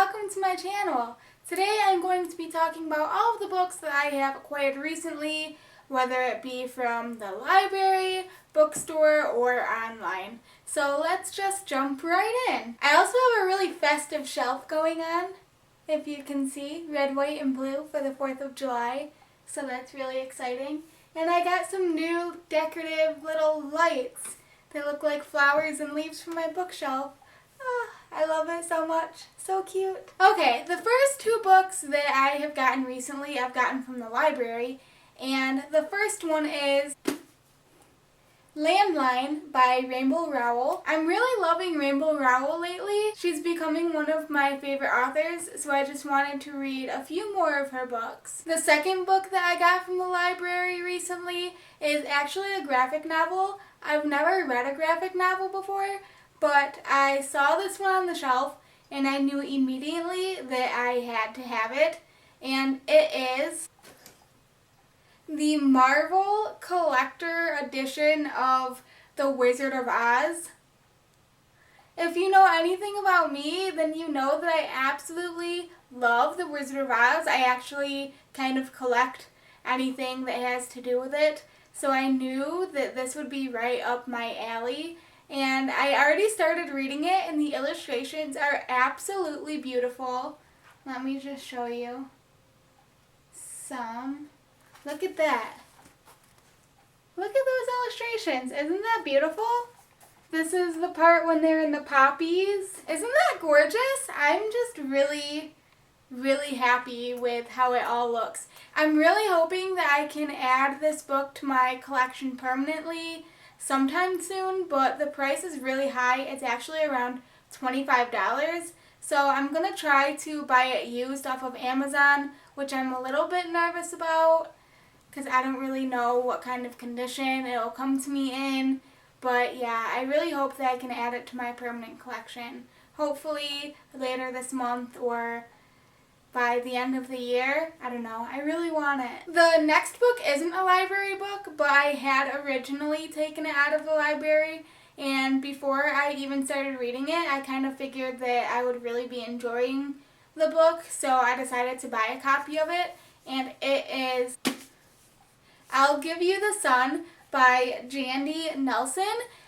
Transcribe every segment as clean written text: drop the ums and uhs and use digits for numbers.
welcome to my channel. Today I'm going to be talking about all of the books that I have acquired recently, whether it be from the library, bookstore, or online. So let's just jump right in. I also have a really festive shelf going on, if you can see, red, white, and blue for the 4th of July. So that's really exciting. And I got some new decorative little lights. They look like flowers and leaves from my bookshelf. I love it so much. So cute. Okay, the first two books that I have gotten recently, I've gotten from the library. And the first one is Landline by Rainbow Rowell. I'm really loving Rainbow Rowell lately. She's becoming one of my favorite authors, so I just wanted to read a few more of her books. The second book that I got from the library recently is actually a graphic novel. I've never read a graphic novel before, but I saw this one on the shelf and I knew immediately that I had to have it, and it is the Marvel Collector Edition of The Wizard of Oz. If you know anything about me, then you know that I absolutely love The Wizard of Oz. I actually kind of collect anything that has to do with it, so I knew that this would be right up my alley. And I already started reading it, and the illustrations are absolutely beautiful. Let me just show you some. Look at that. Look at those illustrations. Isn't that beautiful? This is the part when they're in the poppies. Isn't that gorgeous? I'm just really happy with how it all looks. I'm really hoping that I can add this book to my collection permanently sometime soon, but the price is really high. It's actually around $25. So I'm going to try to buy it used off of Amazon, which I'm a little bit nervous about because I don't really know what kind of condition it'll come to me in. But yeah, I really hope that I can add it to my permanent collection. Hopefully later this month or by the end of the year. I don't know. I really want it. The next book isn't a library book, but I had originally taken it out of the library, and before I even started reading it, I kind of figured that I would really be enjoying the book, so I decided to buy a copy of it, and it is I'll Give You the Sun by Jandy Nelson,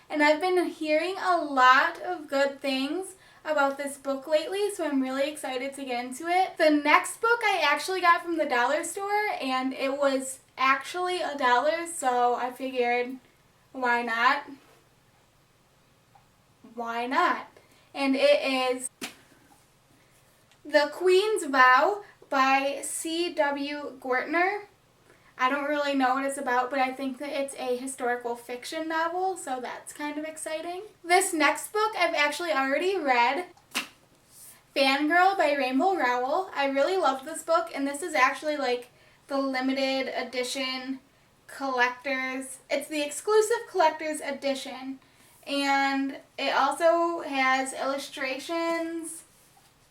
and I've been hearing a lot of good things about this book lately, so I'm really excited to get into it. The next book I actually got from the dollar store, and it was actually $1, so I figured, why not? Why not? And it is The Queen's Vow by C.W. Gortner. I don't really know what it's about, but I think that it's a historical fiction novel, so that's kind of exciting. This next book I've actually already read, Fangirl by Rainbow Rowell. I really loved this book, and this is actually like the limited edition collector's, it's the exclusive collector's edition, and it also has illustrations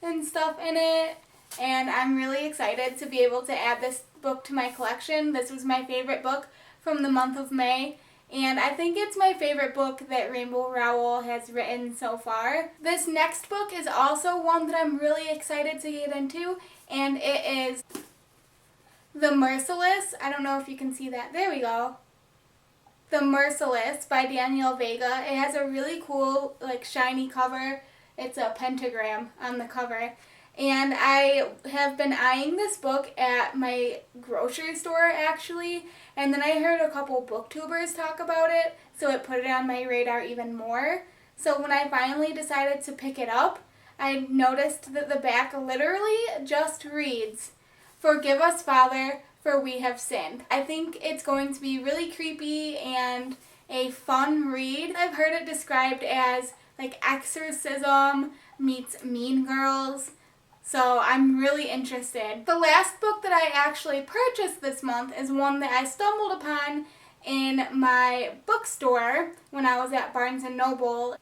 and stuff in it, and I'm really excited to be able to add this book to my collection. This was my favorite book from the month of May, and I think it's my favorite book that Rainbow Rowell has written so far. This next book is also one that I'm really excited to get into, and it is The Merciless. I don't know if you can see that. There we go. The Merciless by Danielle Vega. It has a really cool, like, shiny cover. It's a pentagram on the cover. And I have been eyeing this book at my grocery store, actually, and then I heard a couple booktubers talk about it, so it put it on my radar even more. So when I finally decided to pick it up, I noticed that the back literally just reads, "Forgive us, Father, for we have sinned." I think it's going to be really creepy and a fun read. I've heard it described as like exorcism meets Mean Girls. So I'm really interested. The last book that I actually purchased this month is one that I stumbled upon in my bookstore when I was at Barnes & Noble.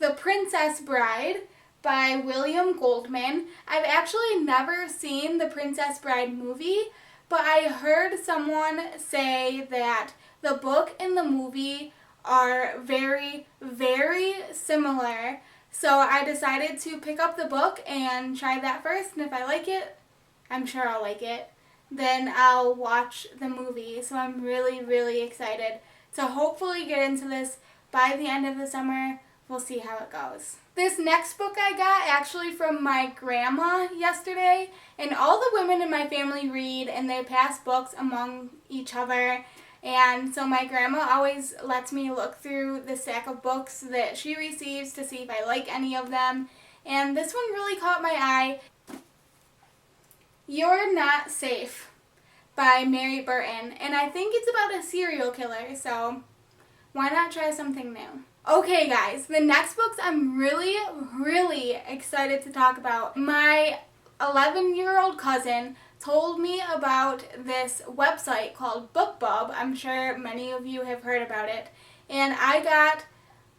The Princess Bride by William Goldman. I've actually never seen the Princess Bride movie, but I heard someone say that the book and the movie are very, very similar. So I decided to pick up the book and try that first, and if I like it, I'm sure I'll like it, then I'll watch the movie. So I'm really, really excited to hopefully get into this by the end of the summer. We'll see how it goes. This next book I got actually from my grandma yesterday, and all the women in my family read and they pass books among each other, and so my grandma always lets me look through the stack of books that she receives to see if I like any of them, and this one really caught my eye. You're Not Safe by Mary Burton, and I think it's about a serial killer, so why not try something new? Okay guys, the next books I'm really, really excited to talk about. My 11-year-old cousin told me about this website called Bookbub. I'm sure many of you have heard about it. And I got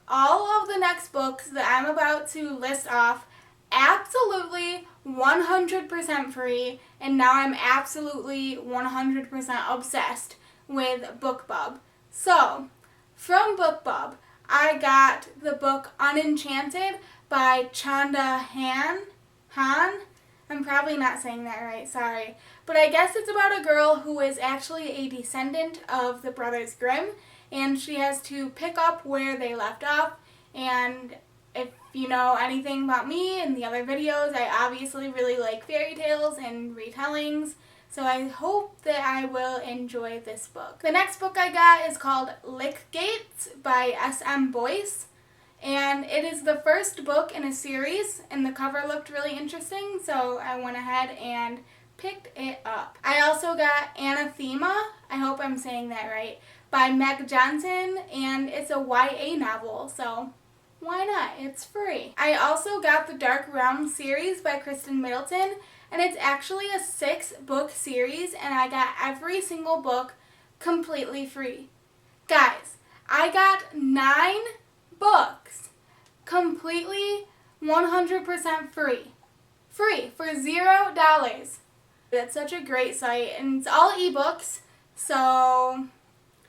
all of the next books that I'm about to list off absolutely 100% free, and now I'm absolutely 100% obsessed with Bookbub. So, from Bookbub, I got the book Unenchanted by Chanda Han. I'm probably not saying that right, sorry. But I guess it's about a girl who is actually a descendant of the Brothers Grimm, and she has to pick up where they left off. And if you know anything about me and the other videos, I obviously really like fairy tales and retellings. So I hope that I will enjoy this book. The next book I got is called Lick Gates by S.M. Boyce. And it is the first book in a series, and the cover looked really interesting, so I went ahead and picked it up. I also got Anathema, I hope I'm saying that right, by Meg Johnson, and it's a YA novel, so why not? It's free. I also got the Dark Realm series by Kristen Middleton, and it's actually a 6-book series, and I got every single book completely free. Guys, I got 9 books completely 100% free. Free for $0. That's such a great site, and it's all ebooks, so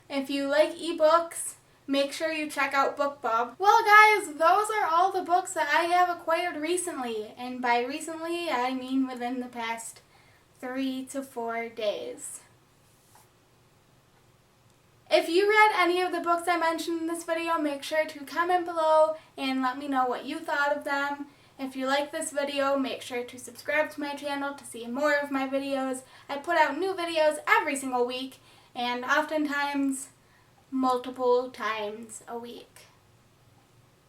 if you like ebooks, make sure you check out Bookbub. Well guys, those are all the books that I have acquired recently, and by recently I mean within the past 3 to 4 days. If you read any of the books I mentioned in this video, make sure to comment below and let me know what you thought of them. If you like this video, make sure to subscribe to my channel to see more of my videos. I put out new videos every single week, and oftentimes multiple times a week.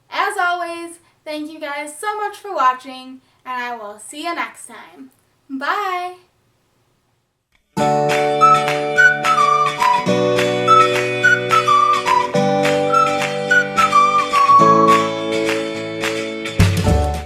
As always, thank you guys so much for watching, and I will see you next time. Bye!